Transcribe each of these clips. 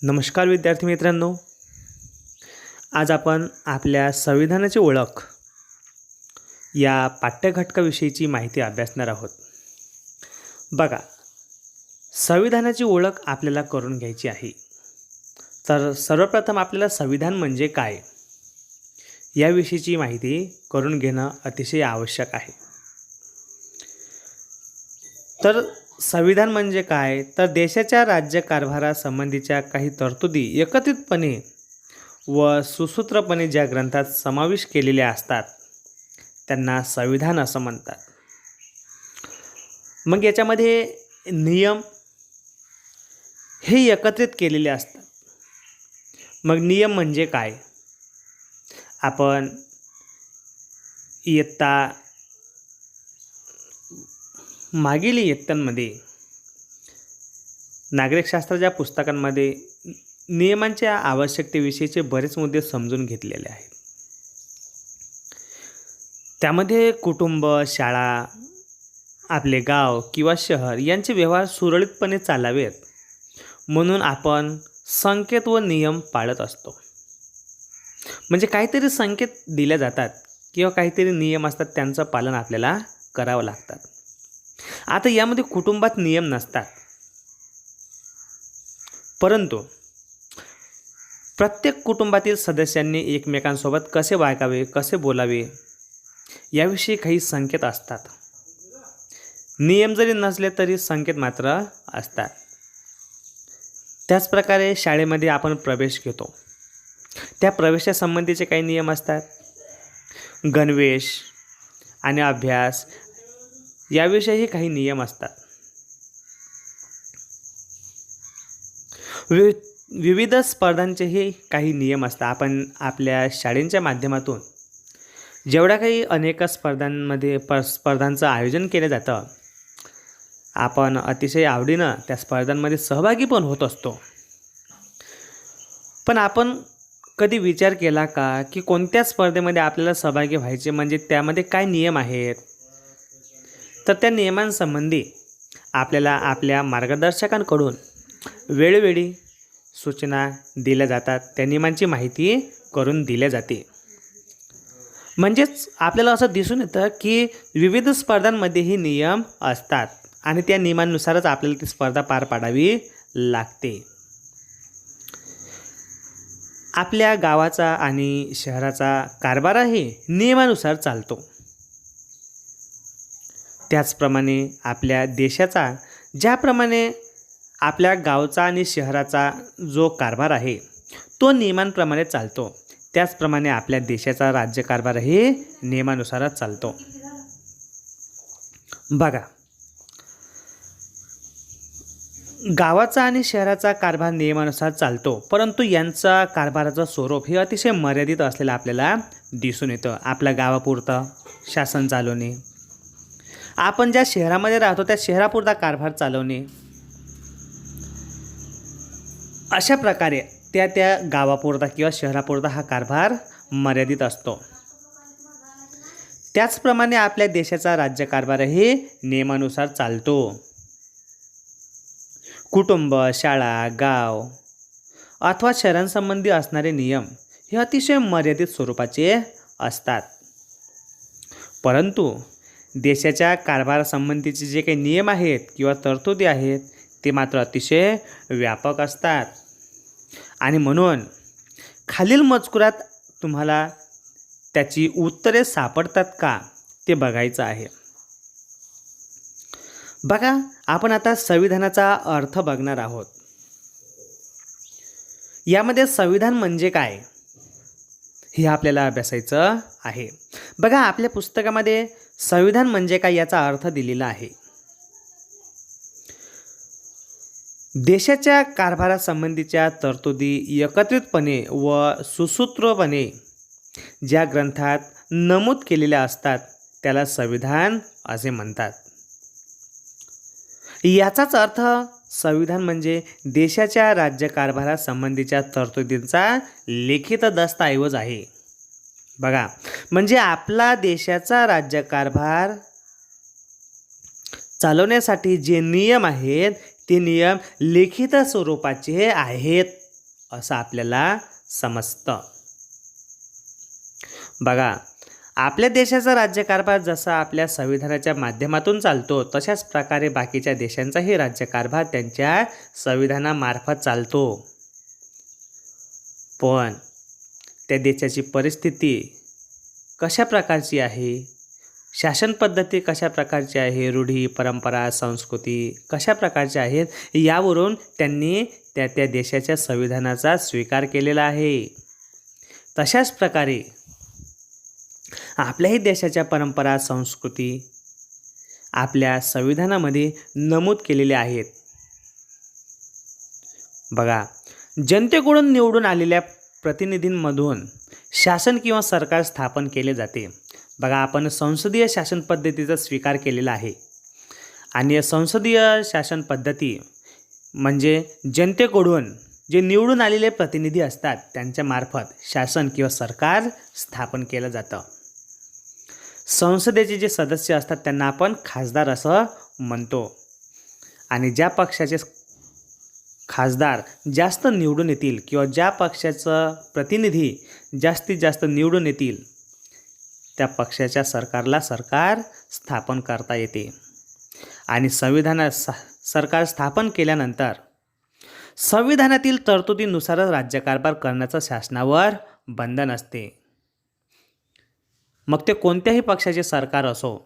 नमस्कार विद्यार्थी मित्रांनो, आज आपण आपल्या संविधानाची ओळख या पाठ्यघटकाविषयीची माहिती अभ्यासणार आहोत. बघा, संविधानाची ओळख आपल्याला करून घ्यायची आहे. तर सर्वप्रथम आपल्याला संविधान म्हणजे काय याविषयीची माहिती करून घेणं अतिशय आवश्यक आहे. तर संविधान म्हणजे काय, तर देशाच्या राज्यकारभारासंबंधीच्या काही तरतुदी एकत्रितपणे व सुसूत्रपणे ज्या ग्रंथात समावेश केलेल्या असतात त्यांना संविधान असं म्हणतात. मग याच्यामध्ये नियम हे एकत्रित केलेले असतात. मग नियम म्हणजे काय, आपण मागील इयत्तांमध्ये नागरिकशास्त्राच्या पुस्तकांमध्ये नियमांच्या आवश्यकतेविषयीचे बरेच मुद्दे समजून घेतलेले आहेत. त्यामध्ये कुटुंब, शाळा, आपले गाव किंवा शहर यांचे व्यवहार सुरळीतपणे चालावेत म्हणून आपण संकेत व नियम पाळत असतो. म्हणजे काहीतरी संकेत दिले जातात किंवा काहीतरी नियम असतात, त्यांचं पालन आपल्याला करावं लागतात. आता यामध्ये कुटुंबात नियम नसतात, परंतु प्रत्येक कुटुंबातील सदस्यांनी एकमेकांसोबत कसे वागावे, कसे बोलावे याविषयी काही संकेत असतात. नियम जरी नसले तरी संकेत मात्र असतात. त्याचप्रकारे शाळेमध्ये आपण प्रवेश घेतो, त्या प्रवेशासंबंधीचे काही नियम असतात. गणवेश आणि अभ्यास याविषयीही काही नियम असतात. विविध स्पर्धांचेही काही नियम असतात. आपण आपल्या शाळेच्या माध्यमातून जेवढ्या काही अनेक स्पर्धांचं आयोजन केलं जातं, आपण अतिशय आवडीनं त्या स्पर्धांमध्ये सहभागी पण होत असतो. पण आपण कधी विचार केला का की कोणत्या स्पर्धेमध्ये आपल्याला सहभागी व्हायचे, म्हणजे त्यामध्ये काय नियम आहेत? तर त्या नियमांसंबंधी आपल्याला आपल्या मार्गदर्शकांकडून वेळोवेळी सूचना दिल्या जातात, त्या नियमांची माहिती करून दिल्या जाते. म्हणजेच आपल्याला असं दिसून येतं की विविध स्पर्धांमध्येही नियम असतात आणि त्या नियमांनुसारच आपल्याला ती स्पर्धा पार पाडावी लागते. आपल्या गावाचा आणि शहराचा कारभारही नियमानुसार चालतो. त्याचप्रमाणे आपल्या देशाचा, ज्याप्रमाणे आपल्या गावचा आणि शहराचा जो कारभार आहे तो नियमांप्रमाणे चालतो, त्याचप्रमाणे आपल्या देशाचा राज्यकारभारही नियमानुसारच चालतो. बघा, गावाचा आणि शहराचा कारभार नियमानुसार चालतो, परंतु यांचा कारभाराचं स्वरूप हे अतिशय मर्यादित असलेलं आपल्याला दिसून येतं. आपल्या गावापुरतं शासन चालवणे, आपण ज्या शहरामध्ये राहतो त्या शहरापुरता कारभार चालवणे, अशा प्रकारे त्या गावापुरता किंवा शहरापुरता हा कारभार मर्यादित असतो. त्याचप्रमाणे आपल्या देशाचा राज्यकारभारही नियमानुसार चालतो. कुटुंब, शाळा, गाव अथवा शहरांसंबंधी असणारे नियम हे अतिशय मर्यादित स्वरूपाचे असतात. परंतु देशाच्या कारभारासंबंधीचे जे काही नियम आहेत किंवा तरतुदी आहेत ते मात्र अतिशय व्यापक असतात. आणि म्हणून खालील मजकुरात तुम्हाला त्याची उत्तरे सापडतात का ते बघायचं आहे. बघा, आपण आता संविधानाचा अर्थ बघणार आहोत. यामध्ये संविधान म्हणजे काय हे आपल्याला अभ्यासायचं आहे. बघा, आपल्या पुस्तकामध्ये संविधान म्हणजे काय याचा अर्थ दिलेला आहे. देशाच्या कारभारासंबंधीच्या तरतुदी एकत्रितपणे व सुसूत्रपणे ज्या ग्रंथात नमूद केलेल्या असतात त्याला संविधान असे म्हणतात. याचाच अर्थ संविधान म्हणजे देशाच्या राज्यकारभारासंबंधीच्या तरतुदींचा लिखित दस्तऐवज आहे. बघा, म्हणजे आपला देशाचा राज्यकारभार चालवण्यासाठी जे नियम आहेत ते नियम लिखित स्वरूपाचे आहेत. असं आपल्याला समजतं. बघा, आपल्या देशाचा राज्यकारभार जसा आपल्या संविधानाच्या माध्यमातून चालतो तशाच प्रकारे बाकीच्या देशांचाही राज्यकारभार त्यांच्या संविधानामार्फत चालतो. पण त्या देशाची परिस्थिती कशा प्रकारची आहे, शासन पद्धती कशा प्रकारची आहे, रूढी परंपरा संस्कृती कशा प्रकारच्या आहेत, यावरून त्यांनी त्या देशाच्या संविधानाचा स्वीकार केलेला आहे. तशाच प्रकारे आपल्याही देशाच्या परंपरा संस्कृती आपल्या संविधानामध्ये नमूद केलेल्या आहेत. बघा, जनतेकडून निवडून आलेल्या प्रतिनिधींमधून शासन किंवा सरकार स्थापन केले जाते. बघा, आपण संसदीय शासन पद्धतीचा स्वीकार केलेला आहे आणि संसदीय शासन पद्धती म्हणजे जनतेकडून जे निवडून आलेले प्रतिनिधी असतात त्यांच्या मार्फत शासन किंवा सरकार स्थापन केलं जातं. संसदेचे जे सदस्य असतात त्यांना आपण खासदार असं म्हणतो आणि ज्या पक्षाचे खासदार जास्त निवडून येतील किंवा ज्या पक्षाचं प्रतिनिधी जास्तीत जास्त निवडून येतील त्या पक्षाच्या सरकारला सरकार स्थापन करता येते. आणि सरकार स्थापन केल्यानंतर संविधानातील तरतुदीनुसारच राज्यकारभार करण्याचं शासनावर बंधन असते. मग ते कोणत्याही पक्षाचे सरकार असो,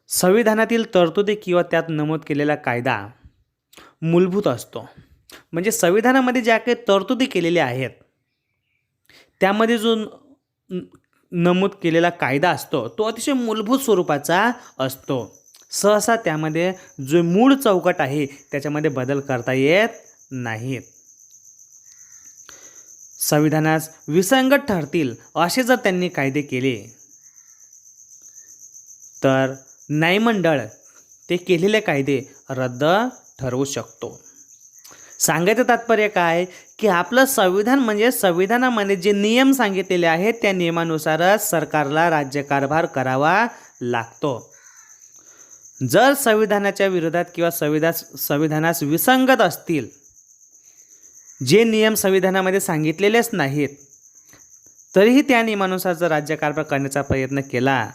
संविधानातील तरतुदी किंवा त्यात नमूद केलेला कायदा मूलभूत असतो. म्हणजे संविधानामध्ये ज्या काही तरतुदी केलेल्या आहेत त्यामध्ये जो नमूद केलेला कायदा असतो तो अतिशय मूलभूत स्वरूपाचा असतो. सहसा त्यामध्ये जो मूळ चौकट आहे त्याच्यामध्ये बदल करता येत नाहीत. संविधानास विसंगत ठरतील असे जर त्यांनी कायदे केले तर न्यायमंडळ ते केलेले कायदे रद्द ठरवू शकतो. सांगायचं तात्पर्य काय की आपलं संविधान म्हणजे संविधानामध्ये जे नियम सांगितलेले आहेत त्या नियमानुसारच सरकारला राज्यकारभार करावा लागतो. जर संविधानाच्या विरोधात किंवा संविधानास विसंगत असतील, जे नियम संविधानामध्ये सांगितलेलेच नाहीत, तरीही त्या नियमानुसार जर राज्यकारभार करण्याचा प्रयत्न केला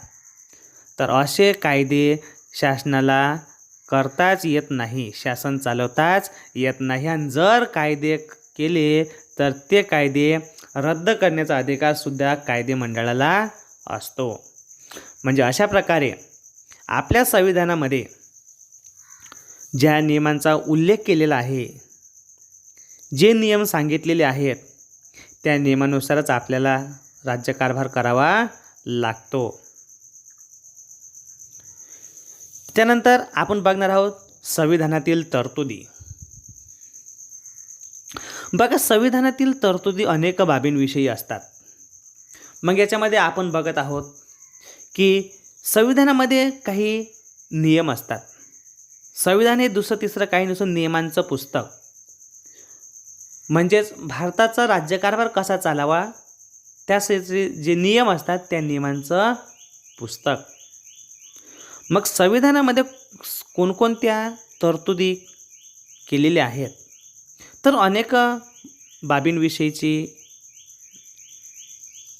तर असे कायदे शासनाला करताच येत नाही, शासन चालवताच येत नाही. आणि जर कायदे केले तर ते कायदे रद्द करण्याचा अधिकारसुद्धा कायदेमंडळाला असतो. म्हणजे अशा प्रकारे आपल्या संविधानामध्ये ज्या नियमांचा उल्लेख केलेला आहे, जे नियम सांगितलेले आहेत त्या नियमानुसारच आपल्याला राज्यकारभार करावा लागतो. त्यानंतर आपण बघणार आहोत संविधानातील तरतुदी. बघा, संविधानातील तरतुदी अनेक बाबींविषयी असतात. मग याच्यामध्ये आपण बघत आहोत की संविधानामध्ये काही नियम असतात. संविधान हे दुसरं तिसरं काही नसून नियमांचं पुस्तक. म्हणजेच भारताचा राज्यकारभार कसा चालावा त्याचे जे नियम असतात त्या नियमांचं पुस्तक. मग संविधानामध्ये कोणकोणत्या तरतुदी केलेल्या आहेत तर अनेक बाबींविषयीची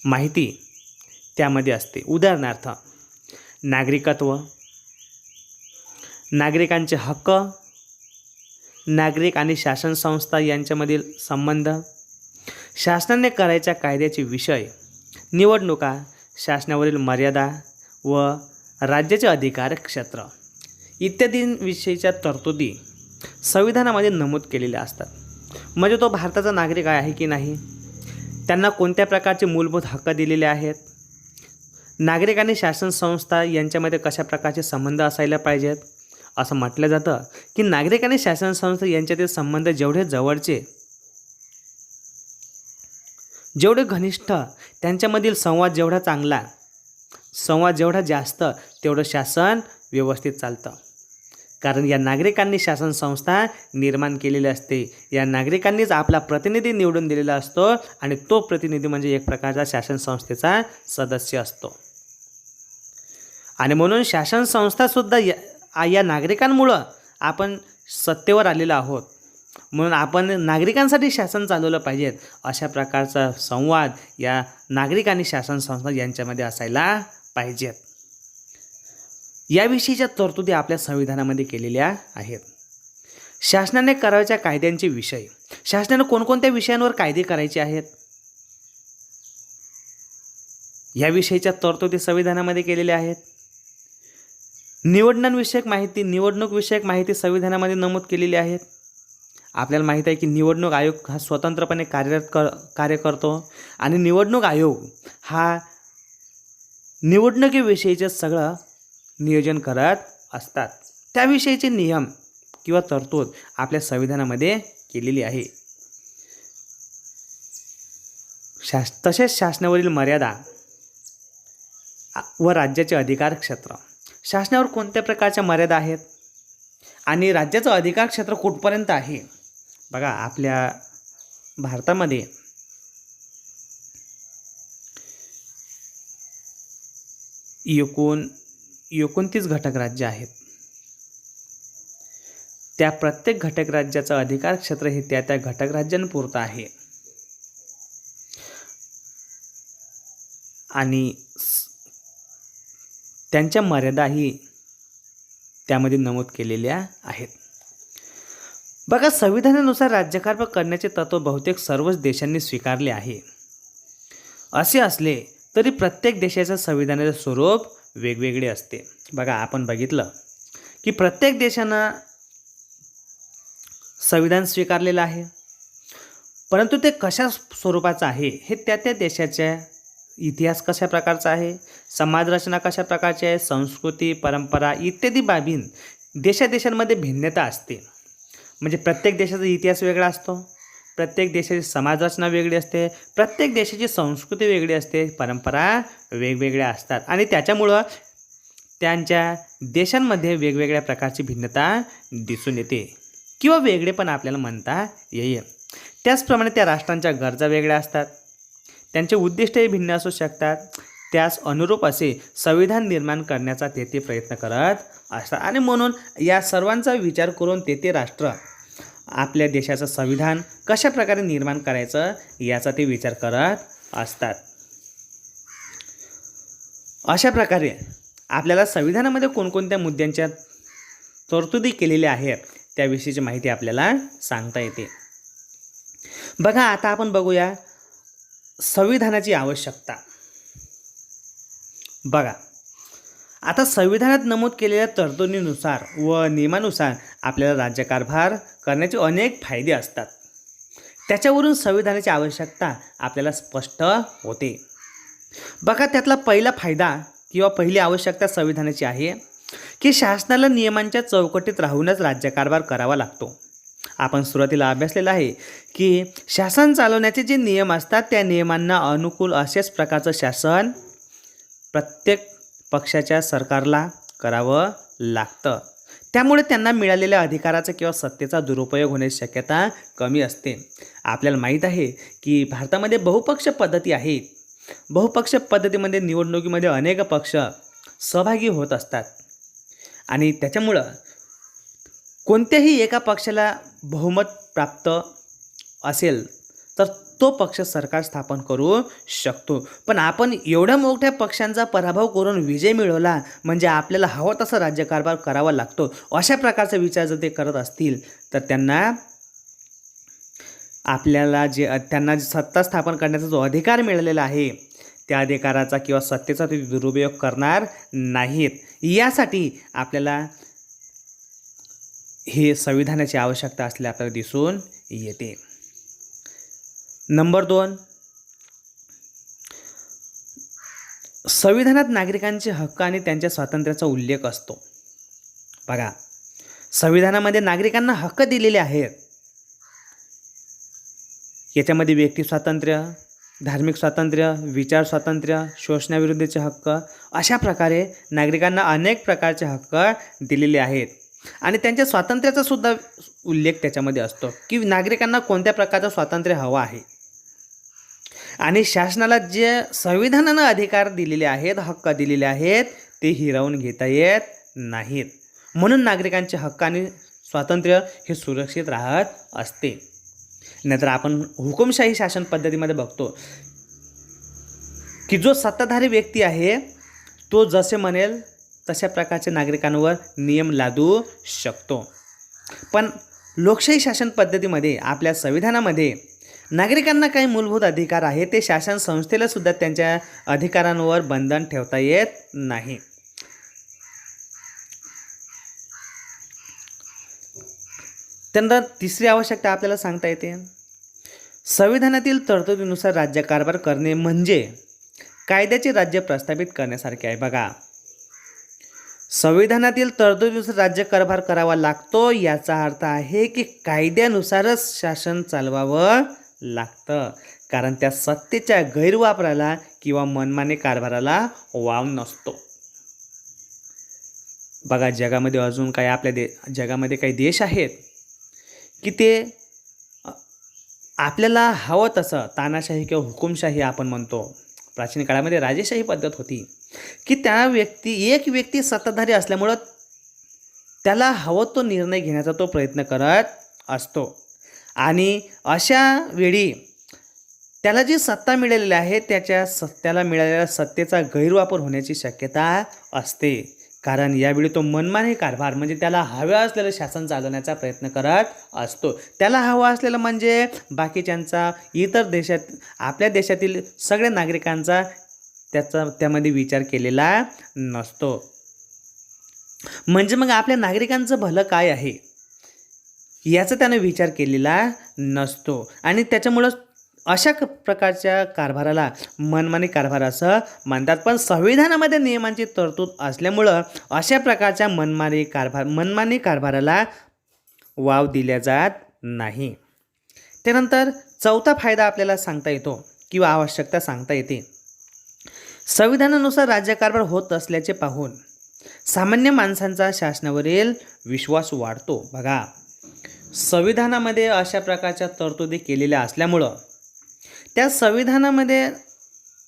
माहिती त्यामध्ये असते. उदाहरणार्थ नागरिकत्व, नागरिकांचे हक्क, नागरिक आणि शासन संस्था यांच्यामधील संबंध, शासनाने करायच्या कायद्याचे विषय, निवडणुका, शासनावरील मर्यादा व राज्याचे अधिकार क्षेत्र इत्यादींविषयीच्या तरतुदी संविधानामध्ये नमूद केलेल्या असतात. म्हणजे तो भारताचा नागरिक आहे की नाही, त्यांना कोणत्या प्रकारचे मूलभूत हक्क दिलेले आहेत, नागरिक आणि शासन संस्था यांच्यामध्ये कशा प्रकारचे संबंध असायला पाहिजेत. असं म्हटलं जातं की नागरिक आणि शासन संस्था यांच्यातील संबंध जेवढे जवळचे, जेवढे घनिष्ठ, त्यांच्यामधील संवाद जेवढा चांगला, संवाद जेवढा जास्त, तेवढं शासन व्यवस्थित चालतं. कारण या नागरिकांनी शासन संस्था निर्माण केलेली असते. या नागरिकांनीच आपला प्रतिनिधी निवडून दिलेला असतो आणि तो प्रतिनिधी म्हणजे एक प्रकारचा शासन संस्थेचा सदस्य असतो. आणि म्हणून शासन संस्थासुद्धा या नागरिकांमुळं आपण सत्तेवर आलेलो आहोत. म्हणून आपण नागरिकांसाठी शासन चालवलं पाहिजेत अशा प्रकारचा संवाद या नागरिक आणि शासन संस्था यांच्यामध्ये असायला पाहिजेत. याविषयीच्या तरतुदी आपल्या संविधानामध्ये केलेल्या आहेत. शासनाने करावयाच्या कायद्यांचे विषय. शासनाने कोणकोणत्या विषयांवर कायदे करायचे आहेत याविषयीच्या तरतुदी संविधानामध्ये केलेल्या आहेत. निवडणूक विषयक माहिती संविधानामध्ये नमूद केलेली आहे. आपल्याला माहीत आहे की निवडणूक आयोग हा स्वतंत्रपणे कार्य करतो आणि निवडणूक आयोग हा निवडणुकीविषयीचे सगळं नियोजन करत असतात. त्याविषयीचे नियम किंवा तरतूद आपल्या संविधानामध्ये केलेली आहे. तसेच शासनावरील मर्यादा व राज्याचे अधिकार क्षेत्र. शासनावर कोणत्या प्रकारच्या मर्यादा आहेत आणि राज्याचं अधिकार क्षेत्र कुठपर्यंत आहे. बघा आपल्या भारतामध्ये एकूण 29 घटक राज्य आहेत. त्या प्रत्येक घटक राज्याचं अधिकार क्षेत्र हे त्या त्या घटक राज्यांपुरतं आहे आणि त्यांच्या मर्यादाही त्यामध्ये नमूद केलेल्या आहेत. बघा संविधानानुसार राज्यकारभार करण्याचे तत्त्व बहुतेक सर्वच देशांनी स्वीकारले आहे. असे असले तरी प्रत्येक देशाच्या संविधानाचे स्वरूप वेगवेगळे असते. बघा आपण बघितलं की प्रत्येक देशानं संविधान स्वीकारलेलं आहे, परंतु ते कशा स्वरूपाचं आहे हे त्या त्या देशाच्या इतिहास कशा प्रकारचा आहे, समाजरचना कशा प्रकारची आहे, संस्कृती परंपरा इत्यादी बाबी देशादेशांमध्ये भिन्नता असते. म्हणजे प्रत्येक देशाचा इतिहास वेगळा असतो, प्रत्येक देशाची समाजरचना वेगळी असते, प्रत्येक देशाची संस्कृती वेगळी असते, परंपरा वेगवेगळ्या असतात आणि त्याच्यामुळं त्यांच्या देशांमध्ये वेगवेगळ्या प्रकारची भिन्नता दिसून येते किंवा वेगळे पण आपल्याला म्हणता येईल. त्याचप्रमाणे त्या राष्ट्रांच्या गरजा वेगळ्या असतात, त्यांचे उद्दिष्टही भिन्न असू शकतात. त्यास अनुरूप असे संविधान निर्माण करण्याचा ते प्रयत्न करत असतात आणि म्हणून या सर्वांचा विचार करून ते राष्ट्र आपल्या देशाचं संविधान कशा प्रकारे निर्माण करायचं याचा ते विचार करत असतात. अशा प्रकारे आपल्याला संविधानामध्ये कोणकोणत्या मुद्द्यांच्या तरतुदी केलेल्या आहेत त्याविषयीची माहिती आपल्याला सांगता येते. बघा आता आपण बघूया संविधानाची आवश्यकता. बघा आता संविधानात नमूद केलेल्या तरतुदीनुसार व नियमानुसार आपल्याला राज्यकारभार करण्याचे अनेक फायदे असतात. त्याच्यावरून संविधानाची आवश्यकता आपल्याला स्पष्ट होते. बघा त्यातला पहिला फायदा किंवा पहिली आवश्यकता संविधानाची आहे की शासनाला नियमांच्या चौकटीत राहूनच राज्यकारभार करावा लागतो. आपण सुरुवातीला अभ्यासलेलं आहे की शासन चालवण्याचे जे नियम असतात त्या नियमांना अनुकूल असेच प्रकारचं शासन प्रत्येक पक्षाच्या सरकारला करावं लागतं. त्यामुळे त्यांना मिळालेल्या अधिकाराचा किंवा सत्तेचा दुरुपयोग होण्याची शक्यता कमी असते. आपल्याला माहीत आहे की भारतामध्ये बहुपक्ष पद्धती आहेत. बहुपक्ष पद्धतीमध्ये निवडणुकीमध्ये अनेक पक्ष सहभागी होत असतात आणि त्याच्यामुळं कोणत्याही एका पक्षाला बहुमत प्राप्त असेल तर तो पक्ष सरकार स्थापन करू शकतो. पण आपण एवढ्या मोठ्या पक्षांचा पराभव करून विजय मिळवला म्हणजे आपल्याला हवं तसं राज्यकारभार करावा लागतो अशा प्रकारचा विचार जर ते करत असतील तर त्यांना त्यांना सत्ता स्थापन करण्याचा जो अधिकार मिळालेला आहे त्या अधिकाराचा किंवा सत्तेचा ते दुरुपयोग करणार नाहीत. यासाठी आपल्याला हे संविधानाची आवश्यकता असल्याचे आपल्याला दिसून येते. नंबर 2, संविधानात नागरिकांचे हक्क आणि त्यांच्या स्वातंत्र्याचा उल्लेख असतो. बघा संविधानामध्ये नागरिकांना हक्क दिलेले आहेत. याच्यामध्ये व्यक्ती स्वातंत्र्य, धार्मिक स्वातंत्र्य, विचार स्वातंत्र्य, शोषणाविरुद्धचे हक्क अशा प्रकारे नागरिकांना अनेक प्रकारचे हक्क दिलेले आहेत आणि त्यांच्या स्वातंत्र्याचा सुद्धा उल्लेख त्याच्यामध्ये असतो की नागरिकांना कोणत्या प्रकारचं स्वातंत्र्य हवं आहे आणि शासनाला जे संविधानानं अधिकार दिलेले आहेत, हक्क दिलेले आहेत ते हिरावून घेता येत नाहीत. म्हणून नागरिकांचे हक्क आणि स्वातंत्र्य हे सुरक्षित राहत असते. नाहीतर आपण हुकुमशाही शासन पद्धतीमध्ये बघतो की जो सत्ताधारी व्यक्ती आहे तो जसे म्हणेल तशा प्रकारचे नागरिकांवर नियम लादू शकतो. पण लोकशाही शासन पद्धतीमध्ये आपल्या संविधानामध्ये नागरिकांना काही मूलभूत अधिकार आहे, ते शासन संस्थेला सुद्धा त्यांच्या अधिकारांवर बंधन ठेवता येत नाही. त्यानंतर तिसरी आवश्यकता आपल्याला सांगता येते, संविधानातील तरतुदीनुसार राज्यकारभार करणे म्हणजे कायद्याचे राज्य प्रस्थापित करण्यासारखे आहे. बघा, संविधानातील तरतुदीनुसार राज्यकारभार करावा लागतो याचा अर्थ आहे की कायद्यानुसारच शासन चालवावं लागतं, कारण त्या सत्तेच्या गैरवापराला किंवा मनमानी कारभाराला वाव नसतो. बघा, जगामध्ये अजून काही आपल्या जगामध्ये काही देश आहेत की ते आपल्याला हवं तसं तानाशाही किंवा हुकुमशाही आपण म्हणतो. प्राचीन काळामध्ये राजेशाही पद्धत होती की एक व्यक्ती सत्ताधारी असल्यामुळं त्याला हवं तो निर्णय घेण्याचा तो प्रयत्न करत असतो आणि अशा वेळी त्याला जी सत्ता मिळालेली आहे त्याला मिळालेल्या सत्तेचा गैरवापर होण्याची शक्यता असते, कारण यावेळी तो मनमानी कारभार म्हणजे त्याला हव्या असलेलं शासन चालवण्याचा प्रयत्न करत असतो. त्याला हवं असलेलं म्हणजे बाकीच्यांचा, इतर देशात, आपल्या देशातील सगळ्या नागरिकांचा त्यामध्ये विचार केलेला नसतो. म्हणजे मग आपल्या नागरिकांचं भलं काय आहे याचा त्याने विचार केलेला नसतो आणि त्याच्यामुळं अशा प्रकारच्या कारभाराला मनमानी कारभार असं म्हणतात. पण संविधानामध्ये नियमांची तरतूद असल्यामुळं अशा प्रकारच्या मनमानी कारभाराला वाव दिला जात नाही. त्यानंतर चौथा फायदा आपल्याला सांगता येतो किंवा आवश्यकता सांगता येते, संविधानानुसार राज्यकारभार होत असल्याचे पाहून सामान्य माणसांचा शासनावरील विश्वास वाढतो. बघा, संविधानामध्ये अशा प्रकारच्या तरतुदी केलेल्या असल्यामुळं त्या संविधानामध्ये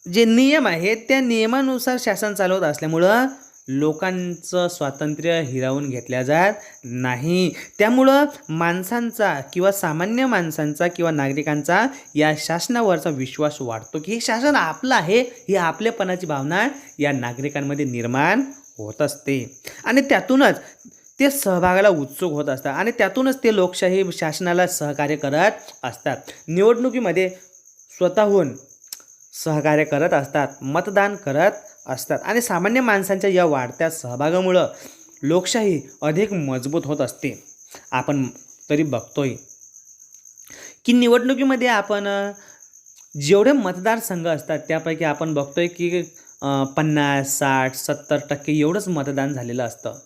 जे नियम आहेत त्या नियमानुसार शासन चालवत असल्यामुळं लोकांचं स्वातंत्र्य हिरावून घेतल्या जात नाही. त्यामुळं माणसांचा किंवा सामान्य माणसांचा किंवा नागरिकांचा या शासनावरचा विश्वास वाढतो की हे शासन आपलं आहे, ही आपलेपणाची भावना या नागरिकांमध्ये निर्माण होत असते आणि त्यातूनच ते सहभागाला उत्सुक होत असतात आणि त्यातूनच ते लोकशाही शासनाला सहकार्य करत असतात. निवडणुकीमध्ये स्वतःहून सहकार्य करत असतात, मतदान करत असतात आणि सामान्य माणसांच्या या वाढत्या सहभागामुळं लोकशाही अधिक मजबूत होत असते. आपण तरी बघतोय की निवडणुकीमध्ये आपण जेवढे मतदारसंघ असतात त्यापैकी आपण बघतोय की 50, 60, 70% एवढंच मतदान झालेलं असतं.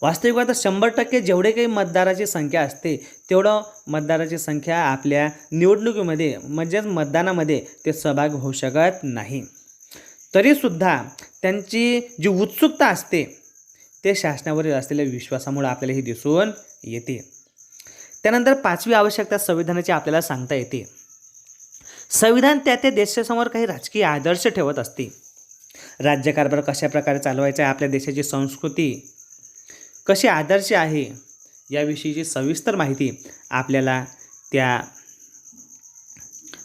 वास्तविक आता 100% जेवढे काही मतदाराची संख्या असते तेवढं मतदाराची संख्या आपल्या निवडणुकीमध्ये म्हणजेच मतदानामध्ये ते सहभाग होऊ शकत नाही. तरीसुद्धा त्यांची जी उत्सुकता असते ते शासनावरील असलेल्या विश्वासामुळे आपल्याला हे दिसून येते. त्यानंतर पाचवी आवश्यकता संविधानाची आपल्याला सांगता येते, संविधान त्या देशासमोर काही राजकीय आदर्श ठेवत असते. राज्यकारभार कशा प्रकारे चालवायचा आहे, आपल्या देशाची संस्कृती कशी आदर्श आहे याविषयीची सविस्तर माहिती आपल्याला त्या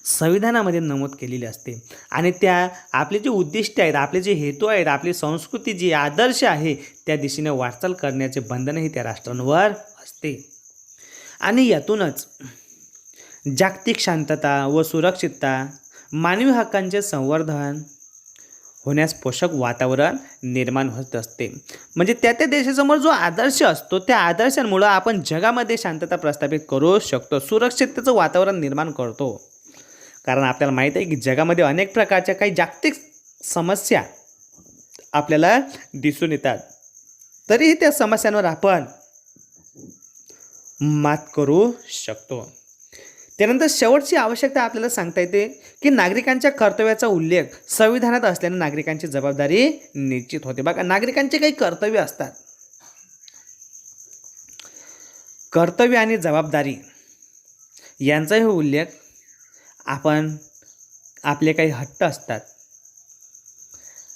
संविधानामध्ये नमूद केलेली असते आणि त्या आपले जे उद्दिष्ट आहेत, आपले जे हेतू आहेत, आपली संस्कृती जी आदर्श आहे त्या दिशेने वाटचाल करण्याचे बंधनही त्या राष्ट्रांवर असते आणि यातूनच जागतिक शांतता व सुरक्षितता, मानवी हक्कांचे संवर्धन होण्यास पोषक वातावरण निर्माण होत असते. म्हणजे त्या देशासमोर जो आदर्श असतो त्या आदर्शांमुळं आपण जगामध्ये शांतता प्रस्थापित करू शकतो, सुरक्षिततेचं वातावरण निर्माण करतो. कारण आपल्याला माहीत आहे की जगामध्ये अनेक प्रकारच्या काही जागतिक समस्या आपल्याला दिसून येतात, तरीही त्या समस्यांवर आपण मात करू शकतो. त्यानंतर शेवटची आवश्यकता आपल्याला सांगता येते की नागरिकांच्या कर्तव्याचा उल्लेख संविधानात असल्याने नागरिकांची जबाबदारी निश्चित होते. बघा, नागरिकांचे काही कर्तव्य असतात, कर्तव्य आणि जबाबदारी यांचाही उल्लेख आपले काही हट्ट असतात,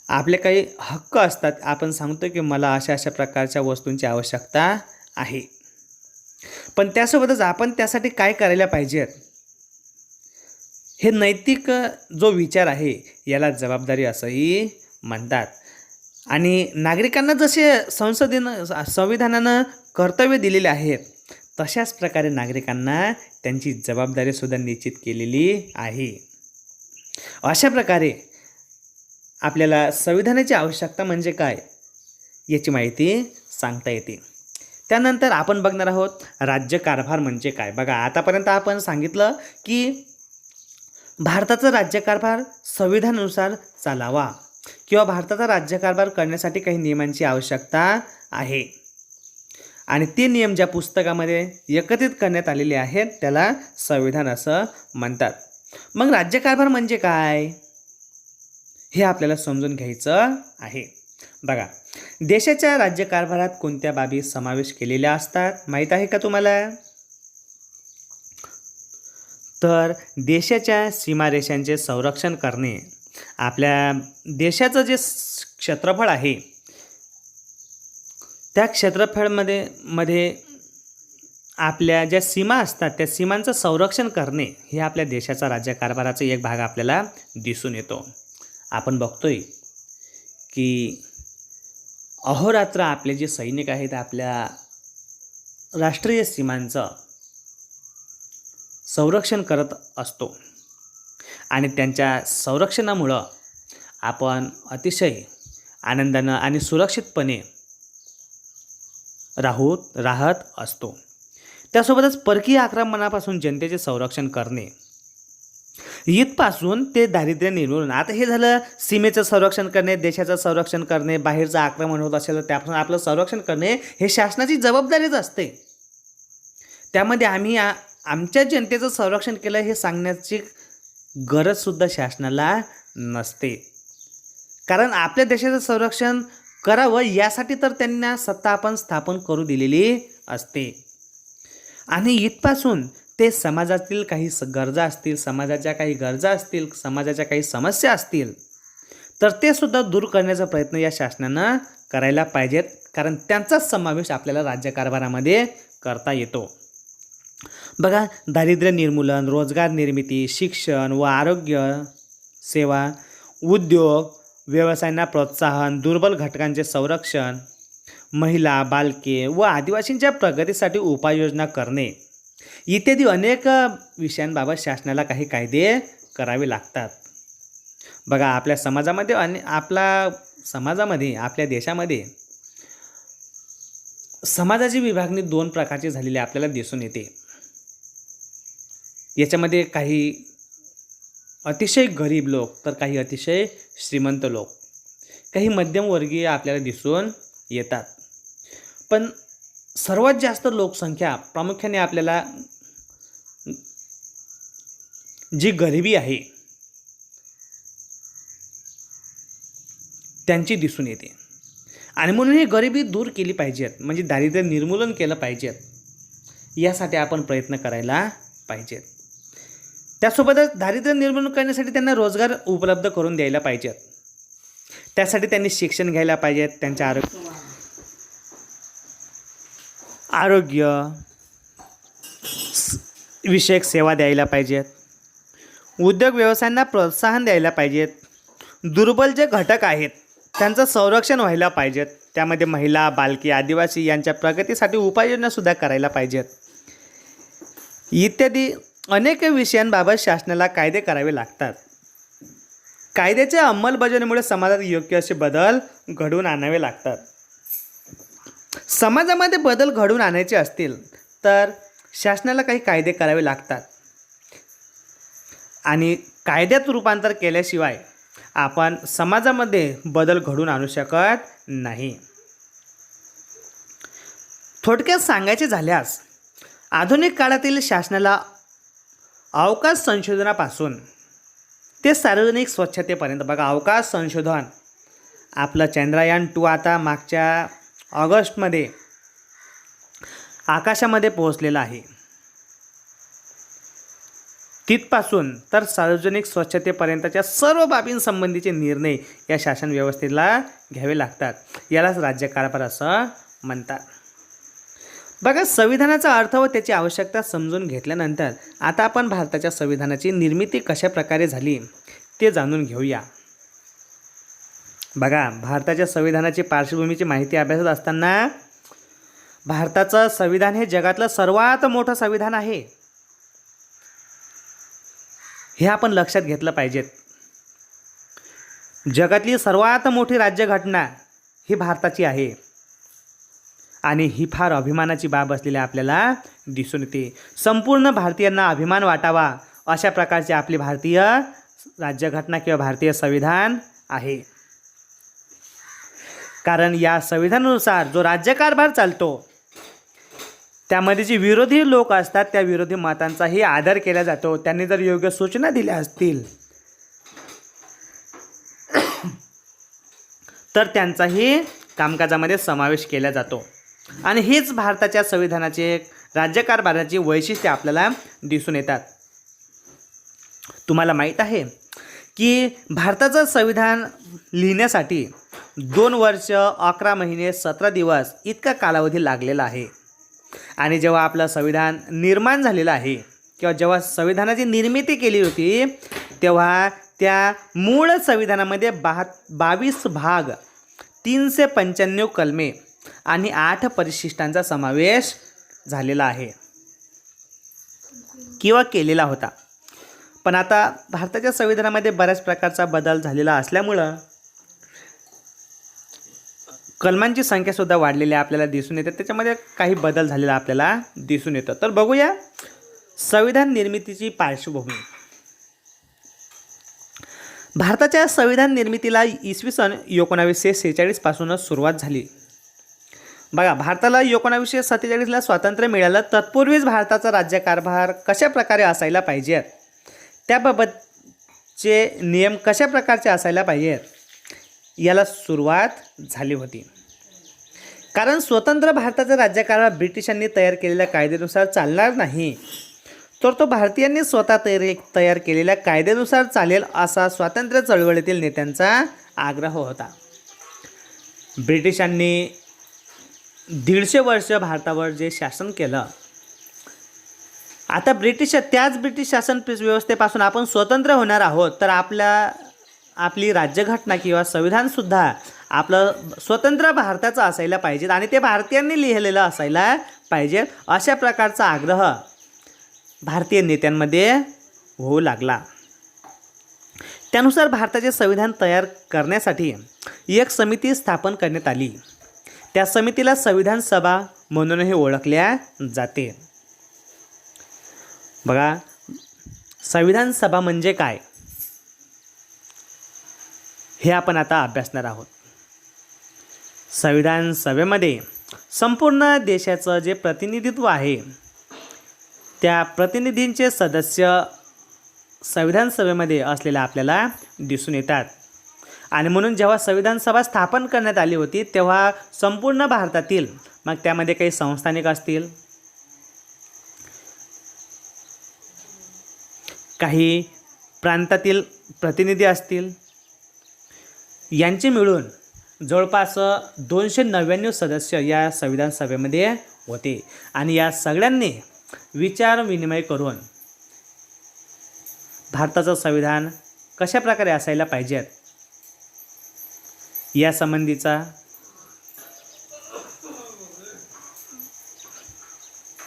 आपले काही हक्क असतात. आपण सांगतो की मला अशा अशा प्रकारच्या वस्तूंची आवश्यकता आहे. पण त्यासोबतच आपण त्यासाठी काय करायला पाहिजेत, हे नैतिक जो विचार आहे याला जबाबदारी असंही म्हणतात. आणि नागरिकांना जसे संविधानानं कर्तव्य दिलेले आहेत, तशाच प्रकारे नागरिकांना त्यांची जबाबदारीसुद्धा निश्चित केलेली आहे. अशा प्रकारे आपल्याला संविधानाची आवश्यकता म्हणजे काय याची माहिती सांगता येते. त्यानंतर आपण बघणार आहोत राज्यकारभार म्हणजे काय. बघा, आतापर्यंत आपण सांगितलं की भारताचा राज्यकारभार संविधानानुसार चालावा किंवा भारताचा राज्यकारभार करण्यासाठी काही नियमांची आवश्यकता आहे आणि ते नियम ज्या पुस्तकामध्ये एकत्रित करण्यात आलेले आहेत त्याला संविधान असं म्हणतात. मग राज्यकारभार म्हणजे काय हे आपल्याला समजून घ्यायचं आहे. बघा, देशाच्या राज्यकारभारात कोणत्या बाबी समावेश केलेल्या असतात माहीत आहे का तुम्हाला? तर देशाच्या सीमारेषांचे संरक्षण करणे, आपल्या देशाचं जे क्षेत्रफळ आहे त्या क्षेत्रफळमध्ये आपल्या ज्या सीमा असतात त्या सीमांचं संरक्षण करणे हे आपल्या देशाचा राज्यकारभाराचा एक भाग आपल्याला दिसून येतो. आपण बघतोय की अहोरात्र आपले जे सैनिक आहेत आपल्या राष्ट्रीय सीमांचं संरक्षण करत असतो आणि त्यांच्या संरक्षणामुळं आपण अतिशय आनंदानं आणि सुरक्षितपणे राहत असतो. त्यासोबतच परकीय आक्रमणापासून जनतेचे संरक्षण करणे, इथपासून ते दारिद्र्य निर्मूलन. आता हे झालं सीमेचं संरक्षण करणे, देशाचं संरक्षण करणे, बाहेरचं आक्रमण होत असेल तर त्यापासून आपलं संरक्षण करणे हे शासनाची जबाबदारीच असते. त्यामध्ये आम्ही आमच्या जनतेचं संरक्षण केलं हे सांगण्याची गरजसुद्धा शासनाला नसते, कारण आपल्या देशाचं संरक्षण करावं यासाठी तर त्यांना सत्ता आपण स्थापन करू दिलेली असते. आणि इथपासून ते समाजातील काही गरजा असतील, समाजाच्या काही गरजा असतील, समाजाच्या काही समस्या असतील तर ते सुद्धा दूर करण्याचा प्रयत्न या शासनानं करायला पाहिजेत, कारण त्यांचाच समावेश आपल्याला राज्यकारभारामध्ये करता येतो. बघा, दारिद्र्य निर्मूलन, रोजगार निर्मिती, शिक्षण व आरोग्य सेवा, उद्योग व्यवसायांना प्रोत्साहन, दुर्बल घटकांचे संरक्षण, महिला, बालके व आदिवासींच्या प्रगतीसाठी उपाययोजना करणे इत्यादी अनेक विषयांबाबत शासनाला काही कायदे करावे लागतात. बघा, आपल्या समाजामध्ये आपल्या देशामध्ये समाजाची विभागणी दोन प्रकारची झालेली आपल्याला दिसून येते. याच्यामध्ये काही अतिशय गरीब लोक तर काही अतिशय श्रीमंत लोक, काही मध्यमवर्गीय आपल्याला दिसून येतात. पण सर्वात जास्त लोकसंख्या प्रामुख्याने आपल्याला जी गरिबी आहे त्यांची दिसून येते आणि म्हणून ही गरिबी दूर केली पाहिजेत, म्हणजे दारिद्र्य निर्मूलन केलं पाहिजेत, यासाठी आपण प्रयत्न करायला पाहिजेत. त्यासोबतच दारिद्र्य निर्मूलन करण्यासाठी त्यांना रोजगार उपलब्ध करून द्यायला पाहिजेत. त्यासाठी त्यांनी शिक्षण घ्यायला पाहिजेत, त्यांच्या आरोग्य विषयक सेवा द्यायला पाहिजेत, उद्योग व्यवसायांना प्रोत्साहन द्यायला पाहिजेत, दुर्बल जे घटक आहेत त्यांचं संरक्षण व्हायला पाहिजेत, त्यामध्ये महिला, बालके, आदिवासी यांच्या प्रगतीसाठी उपाययोजनासुद्धा करायला पाहिजेत. इत्यादी अनेक विषयांबाबत शासनाला कायदे करावे लागतात. कायद्याच्या अंमलबजावणीमुळे समाजात योग्य असे बदल घडवून आणावे लागतात. समाजामध्ये बदल घडवून आणायचे असतील तर शासनाला काही कायदे करावे लागतात आणि कायद्यात रूपांतर केल्याशिवाय आपण समाजामध्ये बदल घडवून आणू शकत नाही. थोडक्यात सांगायचे झाल्यास आधुनिक काळातील शासनाला अवकाश संशोधनापासून ते सार्वजनिक स्वच्छतेपर्यंत, बघा अवकाश संशोधन आपलं चंद्रयान-2 आता मागच्या ऑगस्टमध्ये आकाशामध्ये पोहोचलेलं आहे. तिथपासून तर सार्वजनिक स्वच्छतेपर्यंतच्या सर्व बाबींसंबंधीचे निर्णय या शासन व्यवस्थेला घ्यावे लागतात. यालाच राज्यकारभार असं म्हणतात. बघा, संविधानाचा अर्थ व त्याची आवश्यकता समजून घेतल्यानंतर आता आपण भारताच्या संविधानाची निर्मिती कशा प्रकारे झाली ते जाणून घेऊया. बघा, भारताच्या संविधानाची पार्श्वभूमीची माहिती अभ्यासत असताना भारताचं संविधान हे जगातलं सर्वात मोठं संविधान आहे, हे आपण लक्षात घेतलं पाहिजेत. जगातली सर्वात मोठी राज्यघटना ही भारताची आहे आणि ही फार अभिमानाची बाब असलेली आपल्याला दिसून येते. संपूर्ण भारतीयांना अभिमान वाटावा अशा प्रकारची आपली भारतीय राज्यघटना किंवा भारतीय संविधान आहे. कारण या संविधानानुसार जो राज्यकारभार चालतो त्यामध्ये जे विरोधी लोक असतात त्या विरोधी मतांचाही आदर केला जातो. त्यांनी जर योग्य सूचना दिल्या असतील तर त्यांचाही कामकाजामध्ये समावेश केला जातो. आणि हीच भारताच्या संविधानाचे राज्यकारभाराची वैशिष्ट्ये आपल्याला दिसून येतात. तुम्हाला माहीत आहे की भारताचं संविधान लिहिण्यासाठी 2 वर्ष 11 महिने 17 दिवस इतका कालावधी लागलेला आहे. आणि जेव्हा आपलं संविधान निर्माण झालेलं आहे किंवा जेव्हा संविधानाची निर्मिती केली होती तेव्हा त्या मूळ संविधानामध्ये 22 भाग, 395 कलमे आणि 8 परिशिष्टांचा समावेश झालेला आहे किंवा केलेला होता. पण आता भारताच्या संविधानामध्ये बऱ्याच प्रकारचा बदल झालेला असल्यामुळं कलमांची संख्यासुद्धा वाढलेली आपल्याला दिसून येते. त्याच्यामध्ये काही बदल झालेला आपल्याला दिसून येतो. तर बघूया संविधान निर्मितीची पार्श्वभूमी. भारताच्या संविधान निर्मितीला इसवी सन 1947 पासूनच सुरुवात झाली. बघा, भारताला 1947ला स्वातंत्र्य मिळालं. तत्पूर्वीच भारताचा राज्यकारभार कशा प्रकारे असायला पाहिजेत, त्याबाबतचे नियम कशा प्रकारचे असायला पाहिजेत याला सुरुवात झाली होती. कारण स्वतंत्र भारताचा राज्यकारभार ब्रिटिशांनी तयार केलेल्या कायद्यानुसार चालणार नाही, तर तो भारतीयांनी स्वतः तयार केलेल्या कायद्यानुसार चालेल असा स्वातंत्र्य चळवळीतील नेत्यांचा आग्रह होता. ब्रिटिशांनी 150 वर्ष भारतावर जे शासन केलं, आता त्याच ब्रिटिश शासन व्यवस्थेपासून आपण स्वतंत्र होणार आहोत, तर आपली राज्यघटना किंवा संविधानसुद्धा आपलं स्वतंत्र भारताचं असायला पाहिजे आणि ते भारतीयांनी लिहिलेलं असायला पाहिजे अशा प्रकारचा आग्रह भारतीय नेत्यांमध्ये होऊ लागला. त्यानुसार भारताचे संविधान तयार करण्यासाठी एक समिती स्थापन करण्यात आली. त्या समितीला संविधान सभा म्हणूनही ओळखल्या जाते. बघा, संविधान सभा म्हणजे काय हे आपण आता अभ्यासणार आहोत. संविधान सभेमध्ये संपूर्ण देशाचं जे प्रतिनिधित्व आहे त्या प्रतिनिधींचे सदस्य संविधान सभेमध्ये असलेले आपल्याला दिसून येतात. आणि म्हणून जेव्हा संविधान सभा स्थापन करण्यात आली होती तेव्हा संपूर्ण भारतातील, मग त्यामध्ये काही संस्थानिक असतील, काही प्रांतातील प्रतिनिधी असतील, यांचे मिळून जवळपास 299 सदस्य या संविधान सभेमध्ये होते. आणि या सगळ्यांनी विचार विनिमय करून भारताचं संविधान कशा प्रकारे असायला पाहिजेत या संबंधीचा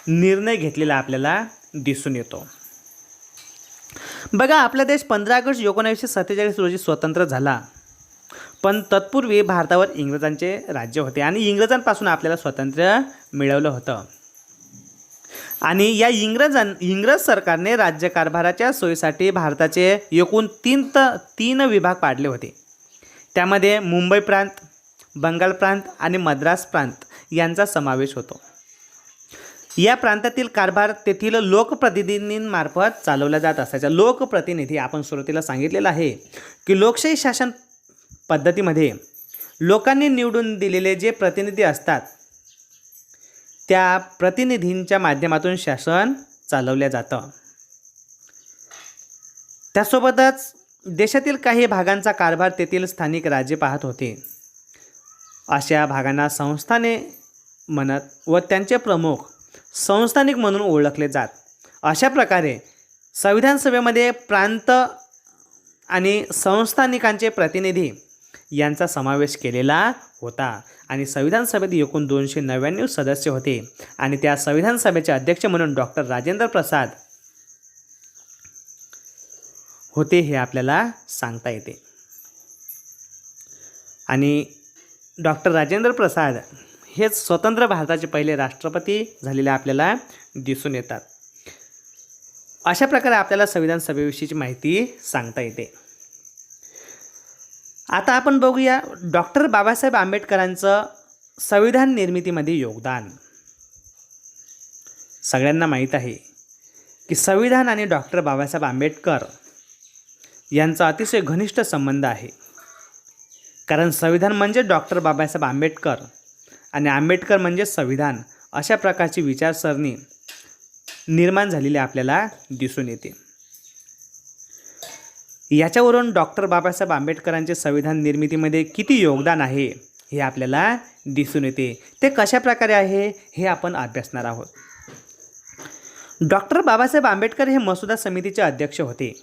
निर्णय घेतलेला आपल्याला दिसून येतो. बघा, आपला देश 15 ऑगस्ट 1947 रोजी स्वतंत्र झाला. पण तत्पूर्वी भारतावर इंग्रजांचे राज्य होते आणि इंग्रजांपासून आपल्याला स्वातंत्र्य मिळवलं होतं. आणि या इंग्रज सरकारने राज्यकारभाराच्या सोयीसाठी भारताचे एकूण 3 विभाग पाडले होते. त्यामध्ये मुंबई प्रांत, बंगाल प्रांत आणि मद्रास प्रांत यांचा समावेश होतो. या प्रांतातील कारभार तेथील लोकप्रतिनिधींमार्फत चालवला जात असायचा. लोकप्रतिनिधी आपण सुरुवातीला सांगितलेलं आहे की लोकशाही शासन पद्धतीमध्ये लोकांनी निवडून दिलेले जे प्रतिनिधी असतात त्या प्रतिनिधींच्या माध्यमातून शासन चालवलं जातं. त्यासोबतच देशातील काही भागांचा कारभार तेथील स्थानिक राज्ये पाहत होते. अशा भागांना संस्थाने म्हणत व त्यांचे प्रमुख संस्थानिक म्हणून ओळखले जात. अशा प्रकारे संविधान सभेमध्ये प्रांत आणि संस्थानिकांचे प्रतिनिधी यांचा समावेश केलेला होता आणि संविधान सभेत एकूण 299 सदस्य होते आणि त्या संविधान सभेचे अध्यक्ष म्हणून डॉक्टर राजेंद्र प्रसाद होते हे आपल्याला सांगता येते. आणि डॉक्टर राजेंद्र प्रसाद हे स्वतंत्र भारताचे पहिले राष्ट्रपती झालेले आपल्याला दिसून येतात. अशा प्रकारे आपल्याला संविधान सभेविषयीची माहिती सांगता येते. आता आपण बघूया डॉक्टर बाबासाहेब आंबेडकरांचं संविधान निर्मितीमध्ये योगदान. सगळ्यांना माहीत आहे की संविधान आणि डॉक्टर बाबासाहेब आंबेडकर यांचा अतिशय घनिष्ठ संबंध आहे. कारण संविधान म्हणजे डॉक्टर बाबासाहेब आंबेडकर आणि आंबेडकर म्हणजे संविधान, अशा प्रकारची विचारसरणी निर्माण झालेली आपल्याला दिसून येते. याच्यावरून डॉक्टर बाबासाहेब आंबेडकरांचे संविधान निर्मितीमध्ये किती योगदान आहे हे आपल्याला दिसून येते. ते कशा प्रकारे आहे हे आपण अभ्यासणार आहोत. डॉक्टर बाबासाहेब आंबेडकर हे मसुदा समितीचे अध्यक्ष होते.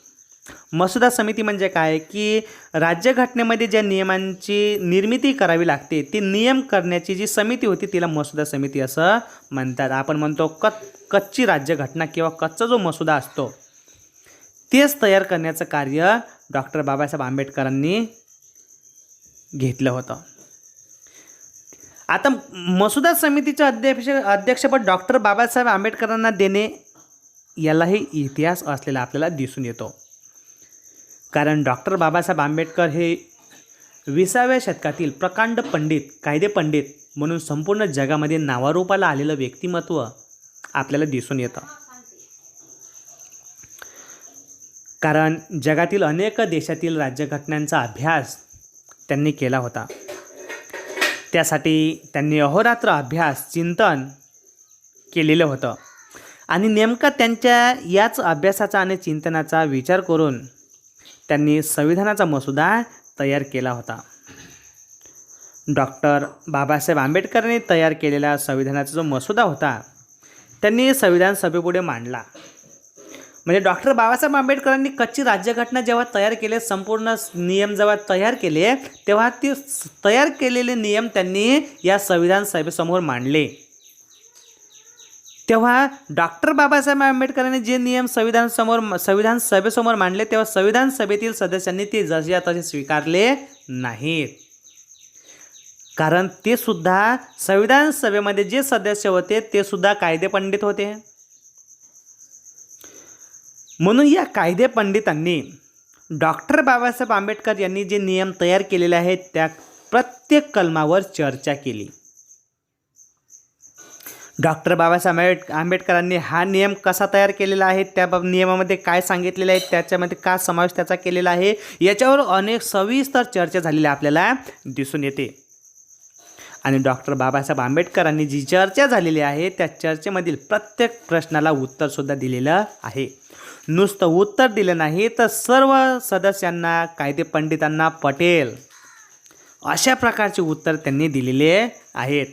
मसुदा समिती म्हणजे काय की राज्यघटनेमध्ये ज्या नियमांची निर्मिती करावी लागते ती नियम करण्याची जी समिती होती तिला मसुदा समिती असं म्हणतात. आपण म्हणतो कच्ची राज्यघटना किंवा कच्चा जो मसुदा असतो तेच तयार करण्याचं कार्य डॉक्टर बाबासाहेब आंबेडकरांनी घेतलं होतं. आता मसुदा समितीचं अध्यक्षपद डॉक्टर बाबासाहेब आंबेडकरांना देणे यालाही इतिहास असलेला आपल्याला दिसून येतो. कारण डॉक्टर बाबासाहेब आंबेडकर हे 20व्या शतकातील प्रकांड पंडित, कायदे पंडित म्हणून संपूर्ण जगामध्ये नावारूपाला आलेलं व्यक्तिमत्व आपल्याला दिसून येतं. कारण जगातील अनेक देशातील राज्यघटनांचा अभ्यास त्यांनी केला होता. त्यासाठी त्यांनी अहोरात्र अभ्यास चिंतन केलेलं होतं आणि नेमका त्यांच्या याच अभ्यासाचा आणि चिंतनाचा विचार करून त्यांनी संविधानाचा मसुदा तयार केला होता. डॉक्टर बाबासाहेब आंबेडकरांनी तयार केलेला संविधानाचा जो मसुदा होता त्यांनी संविधान सभेपुढे मांडला. म्हणजे डॉक्टर बाबासाहेब आंबेडकरांनी कच्ची राज्यघटना जेव्हा तयार केले, संपूर्ण नियम जेव्हा तयार केले तेव्हा ते तयार केलेले नियम त्यांनी या संविधान सभेसमोर मांडले. तेव्हा डॉक्टर बाबासाहेब आंबेडकरांनी जे नियम संविधान सभेसमोर मांडले तेव्हा संविधान सभेतील सदस्यांनी ते जसे तसे स्वीकारले नाहीत. कारण ते सुद्धा संविधान सभेमध्ये जे सदस्य होते ते सुद्धा कायदे पंडित होते. म्हणून या कायदे पंडितांनी डॉक्टर बाबासाहेब आंबेडकर यांनी जे नियम तयार केलेले आहेत त्या प्रत्येक कलमावर चर्चा केली. डॉक्टर बाबासाहेब आंबेडकरांनी हा नियम कसा तयार केलेला आहे, त्या नियमामध्ये काय सांगितलेलं आहे, त्याच्यामध्ये का समावेश त्याचा केलेला आहे, याच्यावर अनेक सविस्तर चर्चा झालेली आपल्याला दिसून येते. आणि डॉक्टर बाबासाहेब आंबेडकरांनी जी चर्चा झालेली आहे त्या चर्चेमधील प्रत्येक प्रश्नाला उत्तरसुद्धा दिलेलं आहे. नुसतं उत्तर दिलं नाही तर सर्व सदस्यांना, कायदे पंडितांना पटेल अशा प्रकारचे उत्तर त्यांनी दिलेले आहेत.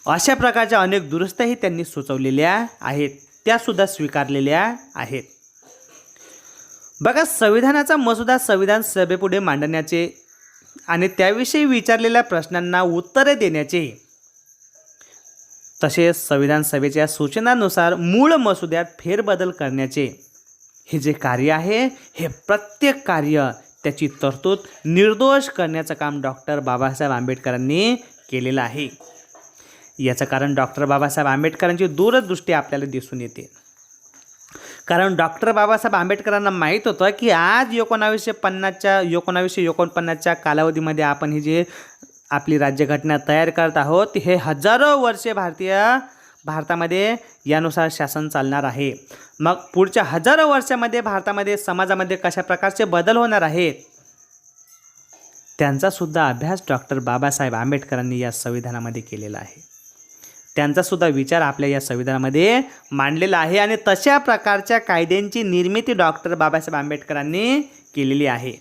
अशा प्रकारच्या अनेक दुरुस्त्याही त्यांनी सुचवलेल्या आहेत, त्यासुद्धा स्वीकारलेल्या आहेत. बघा, संविधानाचा मसुदा संविधान सभेपुढे मांडण्याचे आणि त्याविषयी विचारलेल्या प्रश्नांना उत्तरे देण्याचे, तसेच संविधान सभेच्या सूचनानुसार मूळ मसुद्यात फेरबदल करण्याचे हे जे कार्य आहे हे प्रत्येक कार्य त्याची तरतूद निर्दोष करण्याचं काम डॉक्टर बाबासाहेब आंबेडकरांनी केलेलं आहे. याचं कारण डॉक्टर बाबासाहेब आंबेडकरांची दूरदृष्टी आपल्याला दिसून येते. कारण डॉक्टर बाबासाहेब आंबेडकरांना माहीत होतं की आज 1949च्या कालावधीमध्ये आपण ही जे आपली राज्यघटना तयार करत आहोत हे हजारो वर्षे भारतामध्ये यानुसार शासन चालणार आहे. मग पुढच्या हजारो वर्षामध्ये भारतामध्ये समाजामध्ये कशा प्रकारचे बदल होणार आहेत त्यांचासुद्धा अभ्यास डॉक्टर बाबासाहेब आंबेडकरांनी या संविधानामध्ये केलेला आहे. त्यांचासुद्धा विचार आपल्या या संविधानामध्ये मांडलेला आहे आणि तशा प्रकारच्या कायद्यांची निर्मिती डॉक्टर बाबासाहेब आंबेडकरांनी केलेली आहे.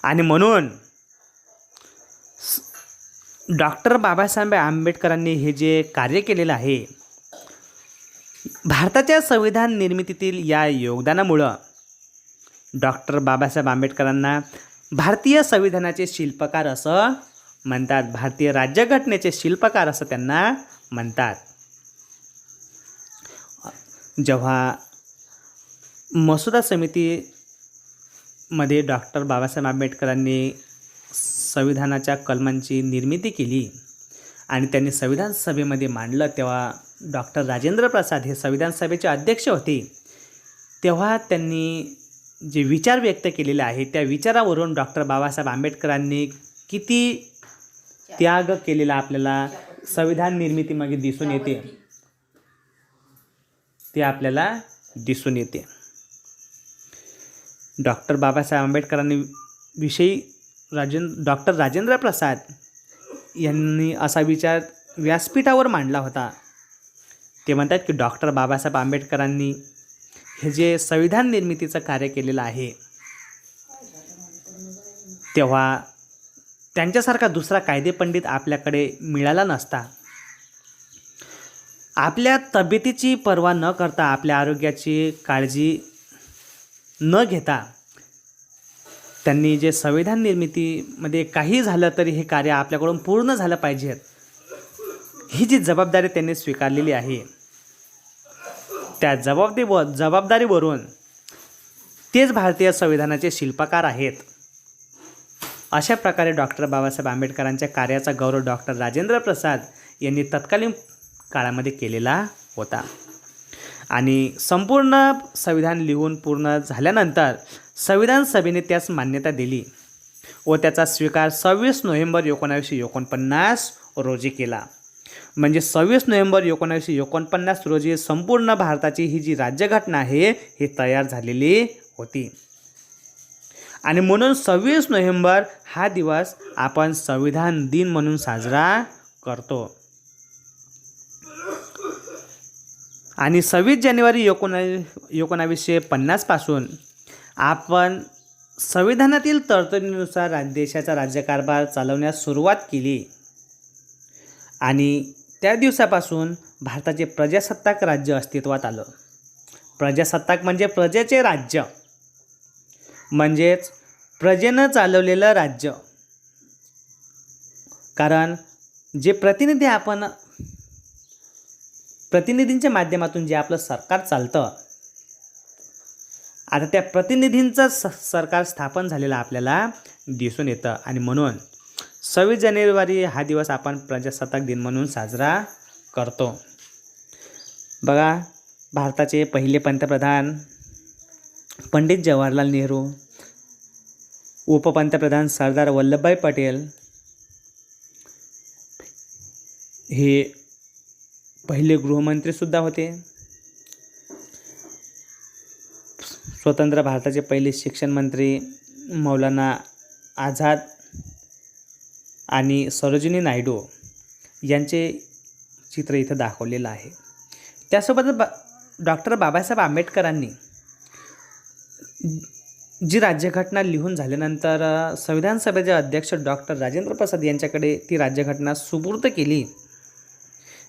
आणि म्हणून डॉक्टर बाबासाहेब आंबेडकरांनी हे जे कार्य केलेलं आहे, भारताच्या संविधान निर्मितीतील या योगदानामुळं डॉक्टर बाबासाहेब आंबेडकरांना भारतीय संविधानाचे शिल्पकार असं म्हणतात. भारतीय राज्यघटनेचे शिल्पकार असं त्यांना म्हणतात. जेव्हा मसुदा समितीमध्ये डॉक्टर बाबासाहेब आंबेडकरांनी संविधानाच्या कलमांची निर्मिती केली आणि त्यांनी संविधान सभेमध्ये मांडलं, तेव्हा डॉक्टर राजेंद्र प्रसाद हे संविधान सभेचे अध्यक्ष होते. तेव्हा त्यांनी जे विचार व्यक्त केलेले आहे, त्या विचारावरून डॉक्टर बाबासाहेब आंबेडकरांनी किती त्याग केलेला आपल्याला संविधान निर्मितीमागे दिसून येते. ते आपल्याला दिसून येते. डॉक्टर बाबासाहेब आंबेडकरांनी विषयी डॉक्टर राजेंद्र प्रसाद यांनी असा विचार व्यासपीठावर मांडला होता. ते म्हणतात की डॉक्टर बाबासाहेब आंबेडकरांनी हे जे संविधान निर्मितीचं कार्य केलेलं आहे, तेव्हा त्यांच्यासारखा दुसरा कायदेपंडित आपल्याकडे मिळाला नसता. आपल्या तब्येतीची पर्वा न करता, आपल्या आरोग्याची काळजी न घेता त्यांनी जे संविधान निर्मितीमध्ये काही झालं तरी हे कार्य आपल्याकडून पूर्ण झालं पाहिजे, ही जी जबाबदारी त्यांनी स्वीकारलेली आहे, त्या जबाबदारीवरून तेच भारतीय संविधानाचे शिल्पकार आहेत. अशा प्रकारे डॉक्टर बाबासाहेब आंबेडकरांच्या कार्याचा गौरव डॉक्टर राजेंद्र प्रसाद यांनी तत्कालीन काळामध्ये केलेला होता. आणि संपूर्ण संविधान लिहून पूर्ण झाल्यानंतर संविधान सभेने त्यास मान्यता दिली व त्याचा स्वीकार 26 नोव्हेंबर 1949 रोजी केला. म्हणजे 26 नोव्हेंबर 1949 रोजी संपूर्ण भारताची ही जी राज्यघटना आहे ही तयार झालेली होती. आणि म्हणून 26 नोव्हेंबर हा दिवस आपण संविधान दिन म्हणून साजरा करतो. आणि 26 जानेवारी 1950 पासून आपण संविधानातील तरतुदीनुसार देशाचा राज्यकारभार चालवण्यास सुरुवात केली. आणि त्या दिवसापासून भारताचे प्रजासत्ताक राज्य अस्तित्वात आलं. प्रजासत्ताक म्हणजे प्रजेचे राज्य, म्हणजेच प्रजेनं चालवलेलं राज्य. कारण जे प्रतिनिधींच्या माध्यमातून जे आपलं सरकार चालतं, आता त्या प्रतिनिधींचं सरकार स्थापन झालेलं आपल्याला दिसून येतं. आणि म्हणून 26 जानेवारी हा दिवस आपण प्रजासत्ताक दिन म्हणून साजरा करतो. बघा, भारताचे पहिले पंतप्रधान पंडित जवाहरलाल नेहरू, उपपंतप्रधान सरदार वल्लभभाई पटेल हे पहिले गृहमंत्रीसुद्धा होते. स्वतंत्र भारताचे पहिले शिक्षण मंत्री मौलाना आझाद आणि सरोजिनी नायडू यांचे चित्र इथं दाखवलेलं आहे. त्यासोबतच डॉक्टर बाबासाहेब आंबेडकरांनी जी राज्यघटना लिहून झाल्यानंतर संविधान सभेचे अध्यक्ष डॉक्टर राजेंद्र प्रसाद यांच्याकडे ती राज्यघटना सुपूर्द केली,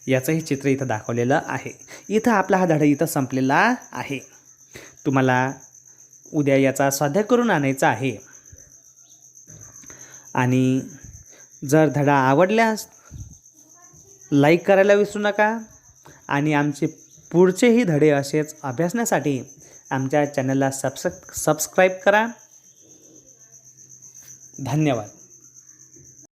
याचंही चित्र इथं दाखवलेलं आहे. इथं आपला हा धडा इथं संपलेला आहे. तुम्हाला उद्या याचा स्वाध्याय करून आणायचा आहे. आणि जर धडा आवडल्यास लाईक करायला विसरू नका. आणि आमचे पुढचेही धडे असेच अभ्यासण्यासाठी आमच्या चॅनलला सबस्क्राईब करा. धन्यवाद.